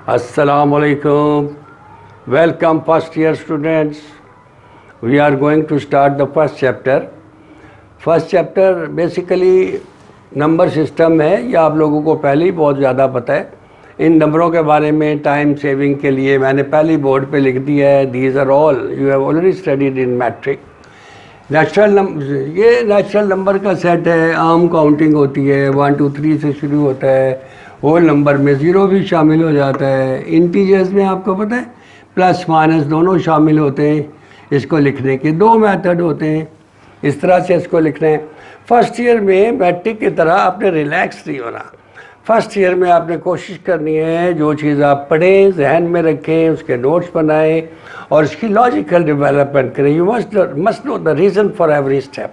Assalamu alaikum. Welcome first year students. We are going to start the first chapter. First chapter basically number system है, ये आप लोगों को पहले ही बहुत ज़्यादा पता है। इन नंबरों के बारे में टाइम सेविंग के लिए मैंने पहले बोर्ड पे लिख दिया है, these are all you have already studied in matric. Natural number, ये नेचुरल नंबर का सेट है, आम काउंटिंग होती है, 1 2 3 से शुरू होता है, होल नंबर में ज़ीरो भी शामिल हो जाता है, इंटीजर्स में आपको पता है प्लस माइनस दोनों शामिल होते हैं। इसको लिखने के दो मेथड होते हैं, इस तरह से इसको लिखना है। फर्स्ट ईयर में मैट्रिक की तरह आपने रिलैक्स नहीं होना। फर्स्ट ईयर में आपने कोशिश करनी है जो चीज़ आप पढ़ें जहन में रखें, उसके नोट्स बनाएं और इसकी लॉजिकल डेवलपमेंट करें। You must know the reason for every step.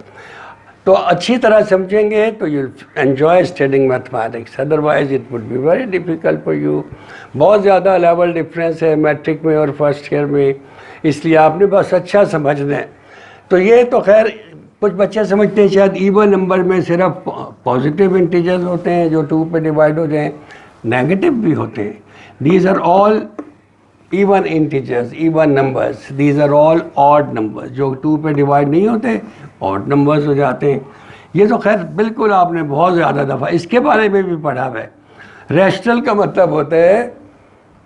तो अच्छी तरह समझेंगे तो you enjoy studying mathematics, otherwise it would be very difficult for you. बहुत ज़्यादा लेवल डिफरेंस है मैट्रिक में और फर्स्ट ईयर में, इसलिए आपने बस अच्छा समझना है। तो ये तो खैर कुछ बच्चे समझते हैं शायद इवन नंबर में सिर्फ पॉजिटिव इंटीजर्स होते हैं जो 2 पे डिवाइड हो जाएं, नेगेटिव भी होते हैं। These are all even integers, even numbers. These are all odd numbers, जो 2 पे डिवाइड नहीं होते ऑड नंबर्स हो जाते हैं। ये तो खैर बिल्कुल आपने बहुत ज़्यादा दफ़ा इसके बारे में भी पढ़ा है। रैशनल का मतलब होता है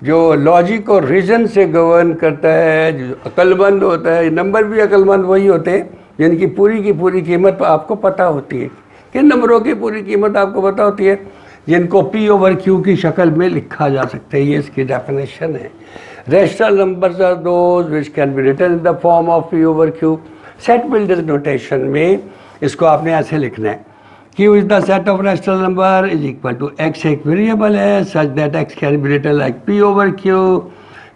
जो लॉजिक और रीज़न से गवर्न करता है, जो अक्लमंद होता है। नंबर भी अक्लमंद वही होते हैं जिनकी पूरी की पूरी कीमत आपको पता होती है। किन नंबरों की पूरी कीमत आपको पता होती है? जिनको P/Q की शक्ल में लिखा जा सकता है, ये इसकी डेफिनेशन है। Rational numbers are those which can be written in the form of P/Q। Set builder notation में इसको आपने ऐसे लिखना है, Q is the set of rational number is equal to X एक वेरिएबल है such that X can be written like P/Q।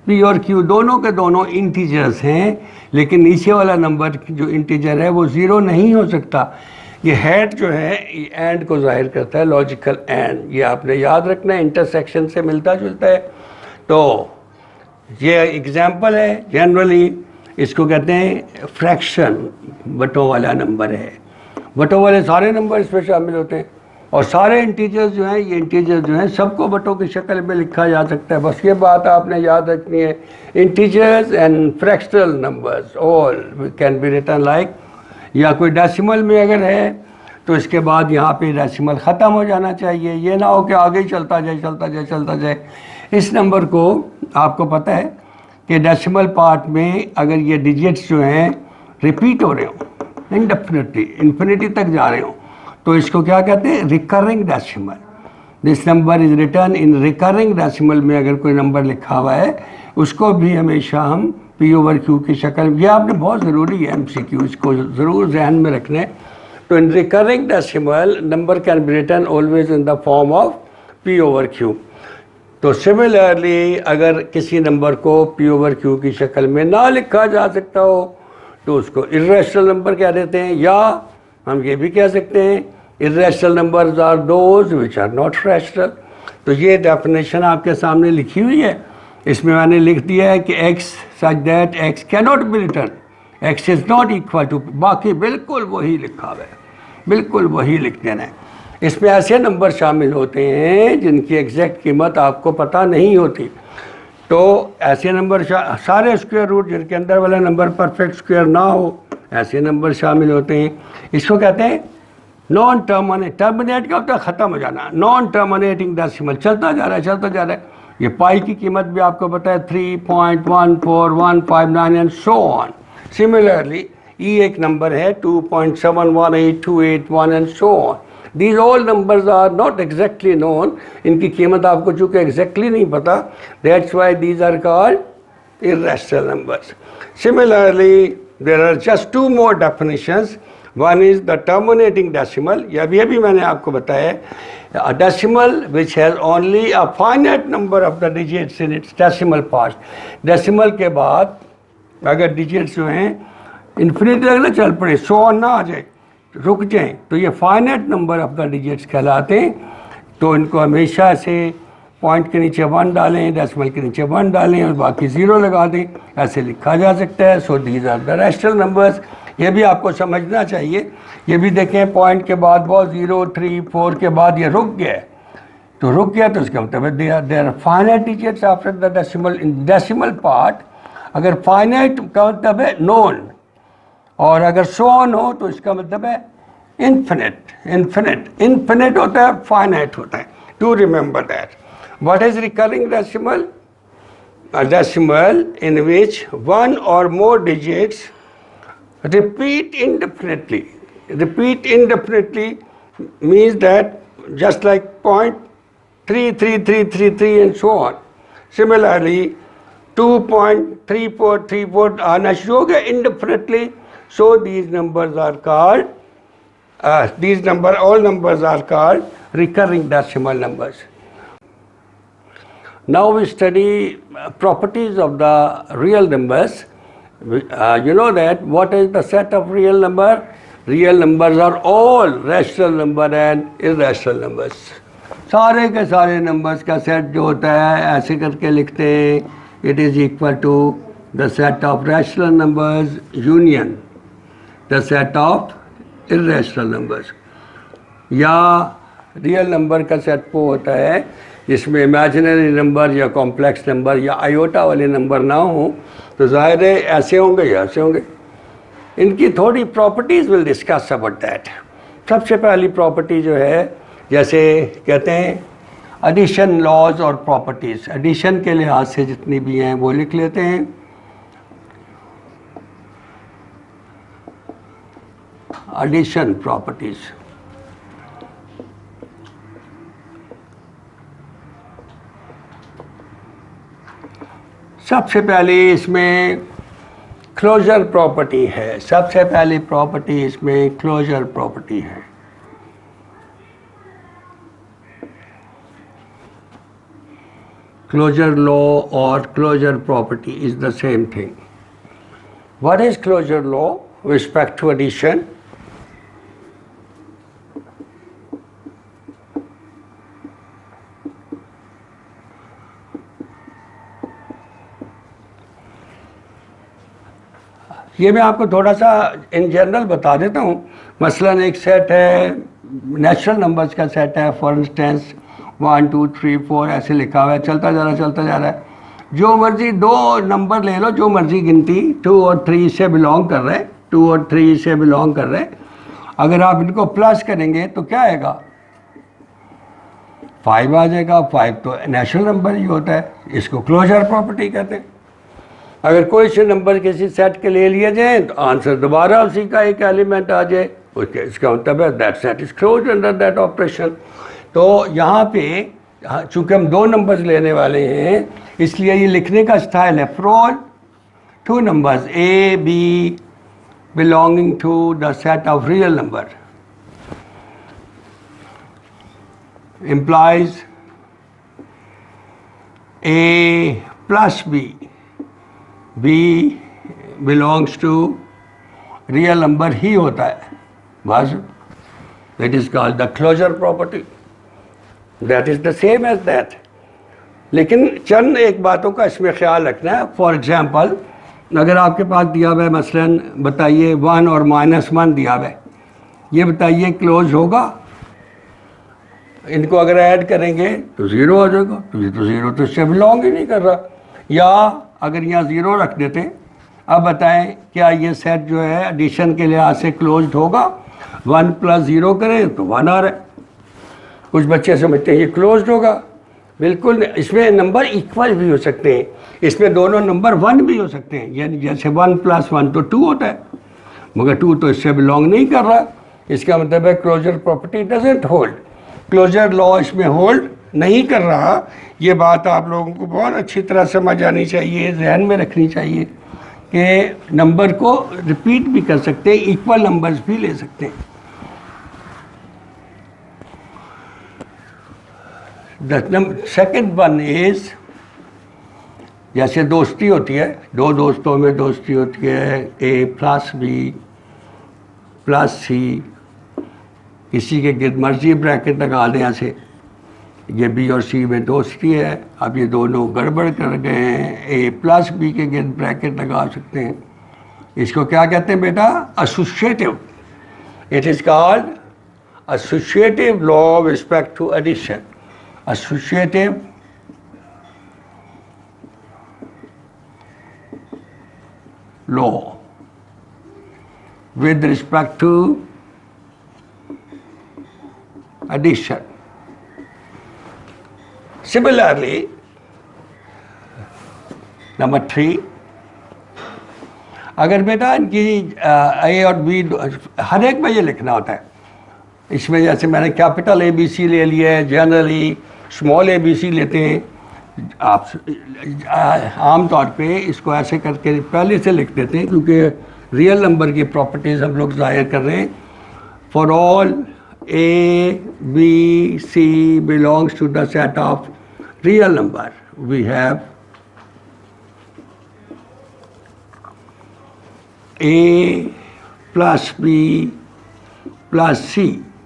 P और Q दोनों के दोनों इंटीजर्स हैं, लेकिन नीचे वाला नंबर जो इंटीजर है वो ज़ीरो नहीं हो सकता। ये हैट जो है ये एंड को जाहिर करता है, लॉजिकल एंड। ये आपने याद रखना है, इंटरसेक्शन से मिलता जुलता है। तो ये एग्जाम्पल है, जनरली इसको कहते हैं फ्रैक्शन, बटों वाला नंबर है। बटों वाले सारे नंबर इसमें शामिल होते हैं और सारे इंटीजर्स जो हैं, ये इंटीजर्स जो हैं सबको बटों की शक्ल में लिखा जा सकता है। बस ये बात आपने याद रखनी है, integers and fractional numbers all can be written like. या कोई डेसिमल में अगर है तो इसके बाद यहाँ पे डेसिमल ख़त्म हो जाना चाहिए, ये ना हो कि आगे ही चलता जाए चलता जाए चलता जाए। इस नंबर को आपको पता है कि डेसिमल पार्ट में अगर ये डिजिट्स जो हैं रिपीट हो रहे हो इंडेफिनिटली, इन्फिनिटी तक जा रहे हो, तो इसको क्या कहते हैं? Recurring decimal. This number is return in recurring decimal में अगर कोई नंबर लिखा हुआ है उसको भी हमेशा हम P/Q की शक्ल, ये आपने बहुत ज़रूरी है MCQ, इसको ज़रूर जहन में रखना है। तो इन recurring decimal number can be written always in the form of P/Q। तो सिमिलरली अगर किसी नंबर को P/Q की शक्ल में ना लिखा जा सकता हो तो उसको इर्रेशनल नंबर कह देते हैं, या हम ये भी कह सकते हैं irrational numbers are those which are not rational. तो ये डेफिनेशन आपके सामने लिखी हुई है, इसमें मैंने लिख दिया है कि X such that X cannot be written, X is not equal to, बाकी बिल्कुल वही लिखा हुआ है, बिल्कुल वही लिख देना है। इसमें ऐसे नंबर शामिल होते हैं जिनकी एग्जैक्ट कीमत आपको पता नहीं होती। तो ऐसे नंबर सारे स्क्वायर रूट जिनके अंदर वाला नंबर परफेक्ट स्क्वायर ना हो, ऐसे नंबर शामिल होते हैं। इसको कहते हैं नॉन टर्मिनेट। टर्मिनेट का होता है ख़त्म हो जाना, नॉन टर्मिनेटिंग डेसिमल, चलता जा रहा है चलता जा रहा है। ये पाई की कीमत भी आपको पता है 3.14159 एंड सो ऑन। सिमिलरली ई एक नंबर है 2.718281 and so on. These all numbers are not exactly known, इनकी कीमत आपको चूँकि exactly नहीं पता, that's why these are called irrational numbers. Similarly, there are just two more definitions. One is the terminating decimal, या भी मैंने आपको बताया, a decimal which has only a finite number of the digits in its decimal part. Decimal के बाद अगर digits जो हैं infinity तक ना चल पड़े, 100 ना आ जाए, रुक जाएं, तो ये finite number of the digits कहलाते हैं। तो इनको हमेशा से पॉइंट के नीचे 1 डालें, डेसिमल के नीचे 1 डालें और बाकी 0 लगा दें, ऐसे लिखा जा सकता है। So these are the rational numbers. ये भी आपको समझना चाहिए। ये भी देखें पॉइंट के बाद बहुत 0 3 4 के बाद ये रुक गया है, तो रुक गया तो इसका मतलब है there are finite digits after the decimal in decimal part. अगर फाइनाइट का मतलब है नोन, और अगर सो ऑन हो तो इसका मतलब है इन्फिनिट। इन्फिनिट होता है, फाइनाइट होता है। To remember that. What is recurring decimal? A decimal in which one or more digits repeat indefinitely. Repeat indefinitely means that just like 0.33333 and so on. Similarly, 2.3434 आना शुरू हो गया indefinitely. So these numbers are called, all numbers are called recurring decimal numbers. Now we study properties of the real numbers. You know that what is the set of real number? Real numbers are all rational number and irrational numbers. सारे के सारे numbers का set जो होता है ऐसे करके लिखते हैं, it is equal to the set of rational numbers union the set of irrational numbers. या रियल नंबर का सेट वो होता है जिसमें इमेजिनरी नंबर या कॉम्प्लेक्स नंबर या आयोटा वाले नंबर ना हो, तो जाहिर है ऐसे होंगे या ऐसे होंगे। इनकी थोड़ी properties will discuss about that. सबसे पहली प्रॉपर्टी जो है, जैसे कहते हैं एडिशन लॉज और प्रॉपर्टीज़, एडिशन के लिहाज से जितनी भी हैं वो लिख लेते हैं। एडिशन प्रॉपर्टीज़, सबसे पहले इसमें क्लोजर प्रॉपर्टी है। सबसे पहली प्रॉपर्टी इसमें क्लोजर प्रॉपर्टी है। क्लोजर लॉ और closure property is the same thing. What is closure law respect to addition? ये मैं आपको थोड़ा सा इन जनरल बता देता हूँ। मसलन एक सेट है, नेचुरल नंबर्स का सेट है, फॉर इंस्टेंस 1 2 3 4 ऐसे लिखा हुआ है, चलता जा रहा है। जो मर्जी दो नंबर ले लो, जो मर्जी गिनती 2 और 3 से बिलोंग कर रहे हैं, 2 और 3 से बिलोंग कर रहे हैं। अगर आप इनको प्लस करेंगे तो क्या आएगा? 5 आ जाएगा। 5 तो नेचुरल नंबर ही होता है, इसको क्लोजर प्रॉपर्टी कहते हैं। अगर कोई से नंबर किसी सेट के ले लिए जाए तो आंसर दोबारा उसी का एक एलिमेंट आ जाए, उसके इसका मतलब है that set is close under that operation. तो यहाँ पे चूँकि हम दो नंबर्स लेने वाले हैं, इसलिए ये लिखने का स्टाइल है from two numbers A B belonging to the set of real number implies A plus B belongs to real number ही होता है बस। That is called the closure property. That is the same as that. लेकिन चंद एक बातों का इसमें ख्याल रखना है। फॉर एग्जाम्पल, अगर आपके पास दिया हुआ है मसलन बताइए 1 और -1 दिया हुआ है, ये बताइए क्लोज होगा? इनको अगर ऐड करेंगे तो 0 आ जाएगा, तो ये तो 0 तो इससे बिलोंग ही नहीं कर रहा। या अगर यहाँ 0 रख देते, अब बताएं क्या ये सेट जो है एडिशन के लिहाज से क्लोज्ड होगा? 1 + 0 करें तो 1 आ रहा है। कुछ बच्चे समझते हैं ये क्लोज्ड होगा, बिल्कुल नहीं। इसमें नंबर इक्वल भी हो सकते हैं, इसमें दोनों नंबर 1 भी हो सकते हैं। यानी जैसे 1 + 1 तो 2 होता है, मगर 2 तो इससे बिलोंग नहीं कर रहा। इसका मतलब है closure property doesn't hold, closure law इसमें होल्ड नहीं कर रहा। ये बात आप लोगों को बहुत अच्छी तरह समझ आनी चाहिए, जहन में रखनी चाहिए कि नंबर को रिपीट भी कर सकते हैं, इक्वल नंबर्स भी ले सकते हैं। द सेकंड वन इज, जैसे दोस्ती होती है, दो दोस्तों में दोस्ती होती है, A + B + C, किसी के गिर्द मर्जी ब्रैकेट लगा दें ऐसे, ये B और C में दोस्ती है। अब ये दोनों गड़बड़ कर गए हैं, A + B के गिर्द ब्रैकेट लगा सकते हैं। इसको क्या कहते हैं बेटा? Associative. It is called associative law with respect to addition. associative law with respect to addition. Similarly, number 3, अगर बेटा इनकी ए और बी हर एक में ये लिखना होता है, इसमें जैसे मैंने कैपिटल ए बी सी ले लिया है, generally small A B C लेते हैं, आप आम तौर पे इसको ऐसे करके पहले से लिख देते हैं क्योंकि रियल नंबर की प्रॉपर्टीज़ हम लोग ज़ाहिर कर रहे हैं. For all A B C belongs to the set of real number, we have A plus B plus C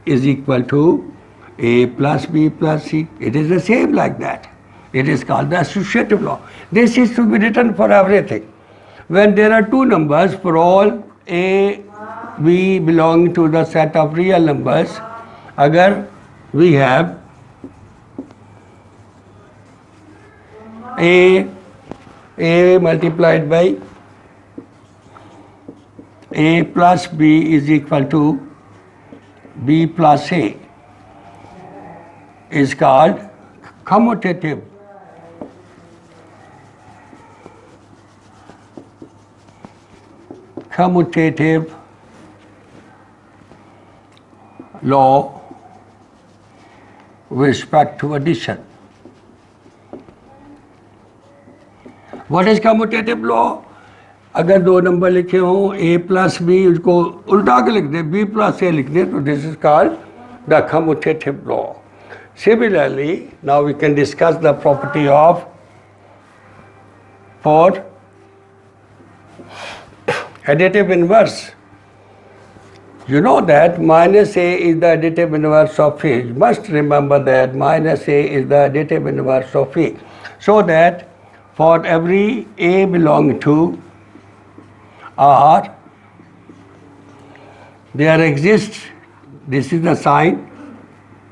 is equal to A plus B plus C. It is the same like that. It is called the associative law. This is to be written for everything. When there are two numbers, for all A, B belong to the set of real numbers, agar we have A multiplied by A plus B is equal to B plus A is called commutative. Commutative law with respect to addition. What is commutative law? अगर दो number लिखे हों ए plus B, उसको उल्टा के लिख दें B plus ए लिख दें, तो this is called the commutative law. Similarly now we can discuss the property of for additive inverse. You know that minus a is the additive inverse of a. You must remember that minus a is the additive inverse of a. So that for every a belong to R, there exists, this is the sign,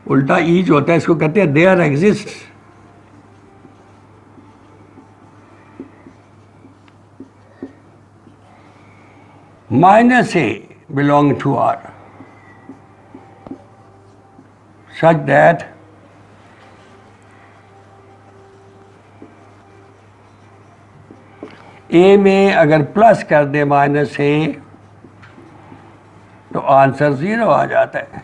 उल्टा ई जो होता है इसको कहते हैं there exists minus a belong to R such that ए में अगर plus कर दे माइनस ए तो आंसर 0 आ जाता है.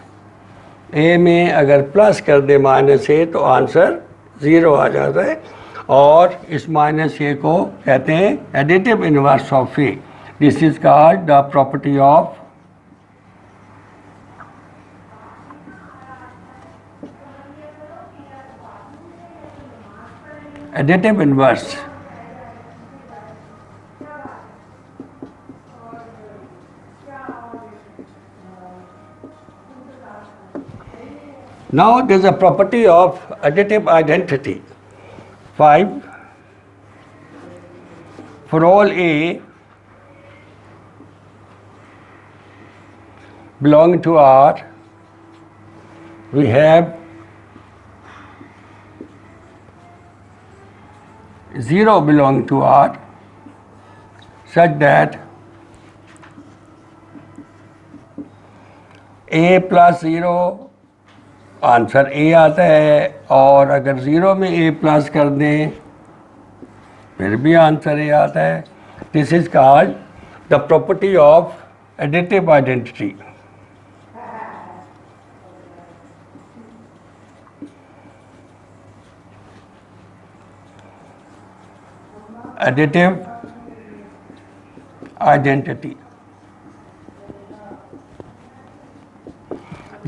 ए में अगर प्लस कर दे माइनस ए तो आंसर 0 आ जाता है. और इस माइनस ए को कहते हैं additive inverse of A. This is called the property of additive inverse. Now there is a property of additive identity. 5. For all A belong to R, we have 0 belong to R such that A plus 0 answer A आता है, और अगर 0 में ए plus कर दें फिर भी answer A आता है. This is called the property of additive identity. Additive identity.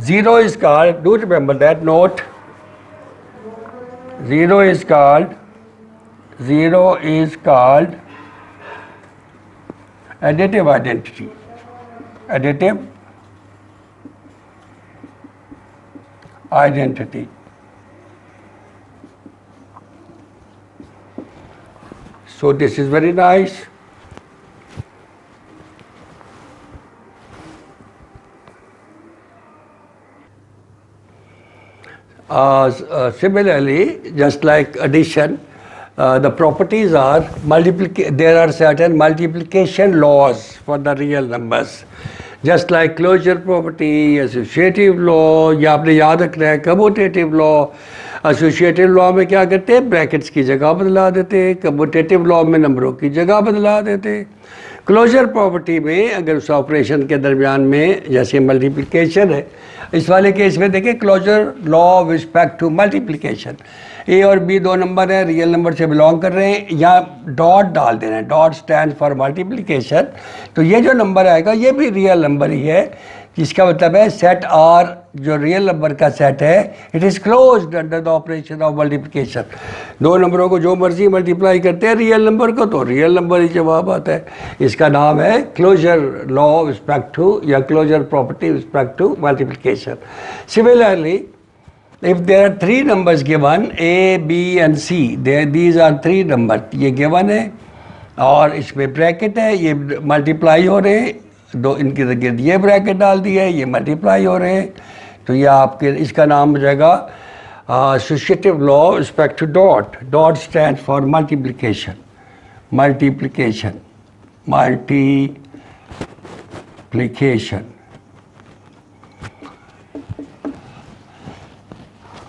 0 is called, do remember that note, 0 is called additive identity. Additive identity. So this is very nice. Similarly, just like addition, the properties are there are certain multiplication laws for the real numbers. Just like closure property, associative law, या आपने याद रखना है commutative law. Associative law में क्या करते हैं, brackets की जगह बदला देते हैं. commutative law में नंबरों की जगह बदला देते हैं. क्लोजर प्रॉपर्टी में अगर उस ऑपरेशन के दरमियान में जैसे मल्टीप्लिकेशन है, इस वाले केस में देखें closure law with respect to multiplication, A और बी दो नंबर है, रियल नंबर से बिलोंग कर रहे हैं, या डॉट डाल दे रहे हैं, डॉट स्टैंड फॉर मल्टीप्लिकेशन, तो ये जो नंबर आएगा ये भी रियल नंबर ही है, जिसका मतलब है सेट आर जो रियल नंबर का सेट है, it is closed under the operation of multiplication. दो नंबरों को जो मर्जी मल्टीप्लाई करते हैं रियल नंबर को, तो रियल नंबर ही जवाब आता है. इसका नाम है क्लोजर लॉ रिस्पेक्ट टू या closure property respect to multiplication. Similarly, if there are three numbers given a, b and c, these are three numbers, ये given है और इसमें ब्रैकेट है, ये मल्टीप्लाई हो रहे हैं, दो इनके गिर्द ये ब्रैकेट डाल दिया है, ये मल्टीप्लाई हो रहे हैं, तो ये आपके इसका नाम हो जाएगा associative law respect to dot. Dot stands for multiplication. Multiplication. Multiplication.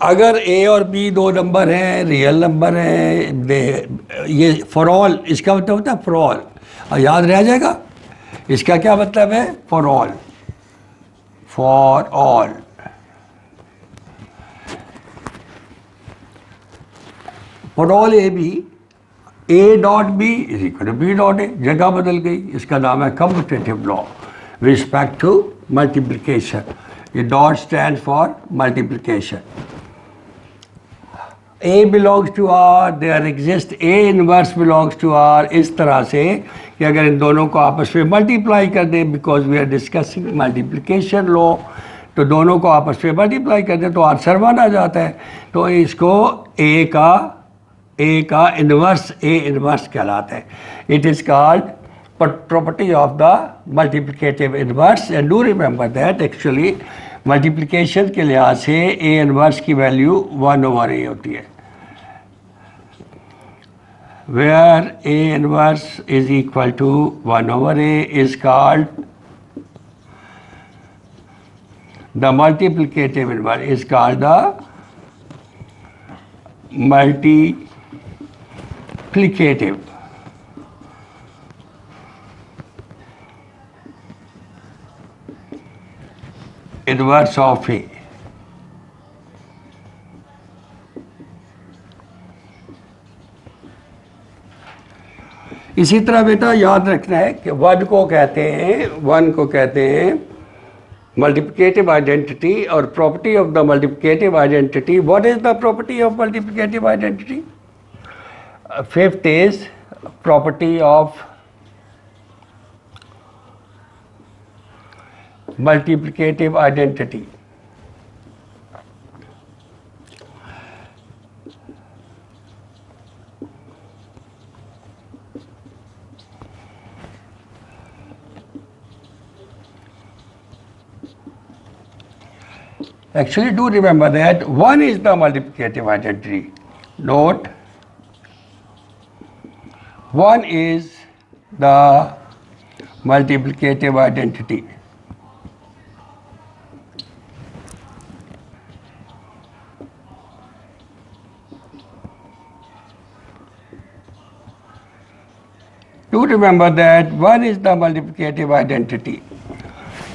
अगर a और b दो नंबर हैं, रियल नंबर हैं, ये फॉर ऑल, इसका मतलब होता है फॉर ऑल, और याद रह जाएगा इसका क्या मतलब है, for all. For all for all A B, A dot B is equal to B dot A, जगह बदल गई, इसका नाम है commutative law with respect to multiplication. ये dot stand for multiplication. A belongs to R, there exists A inverse belongs to R, इस तरह से कि अगर इन दोनों को आपस में मल्टीप्लाई कर दें, because we are discussing multiplication law, तो दोनों को आपस में मल्टीप्लाई कर दें तो आंसर 1 आ जाता है. तो इसको A का इन्वर्स A इन्वर्स कहलाता है. It is called property of the multiplicative inverse, and do remember that actually multiplication के लिहाज से A इन्वर्स की वैल्यू 1/A होती है. Where A inverse is equal to 1/A is called the multiplicative inverse, is called the multiplicative inverse of A. इसी तरह बेटा याद रखना है कि वन को कहते हैं मल्टीप्लिकेटिव आइडेंटिटी, और property of the multiplicative identity. What is the property of multiplicative identity? Fifth is property of multiplicative identity. Actually, do remember that 1 is the multiplicative identity. Note, 1 is the multiplicative identity. Do remember that 1 is the multiplicative identity.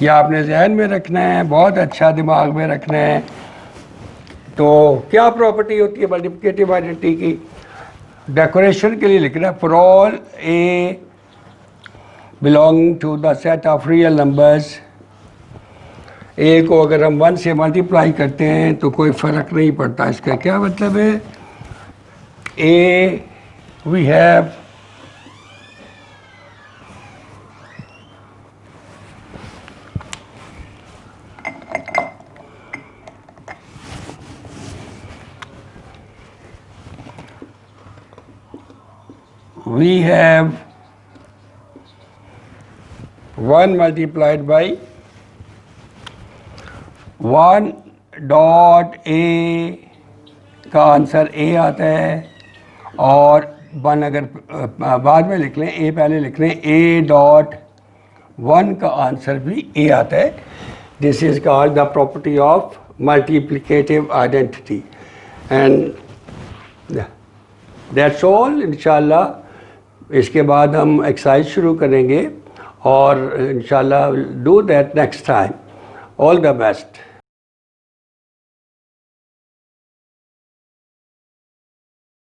यह आपने जहन में रखना है, बहुत अच्छा दिमाग में रखना है. तो क्या प्रॉपर्टी होती है मल्टीप्लिकेटिव आइडेंटिटी की? डेकोरेशन के लिए लिखना है for all A belong to the set of real numbers. A को अगर हम 1 से मल्टीप्लाई करते हैं तो कोई फ़र्क नहीं पड़ता. इसका क्या मतलब है? A V have we have 1 multiplied by 1 dot A का आंसर ए आता है और 1 अगर बाद में लिख लें, ए पहले लिख लें, ए डॉट 1 का आंसर भी ए आता है. This is called the property of multiplicative identity. And that's all. इंशाल्लाह इसके बाद हम एक्सरसाइज शुरू करेंगे और इंशाल्लाह do that next time. All the best.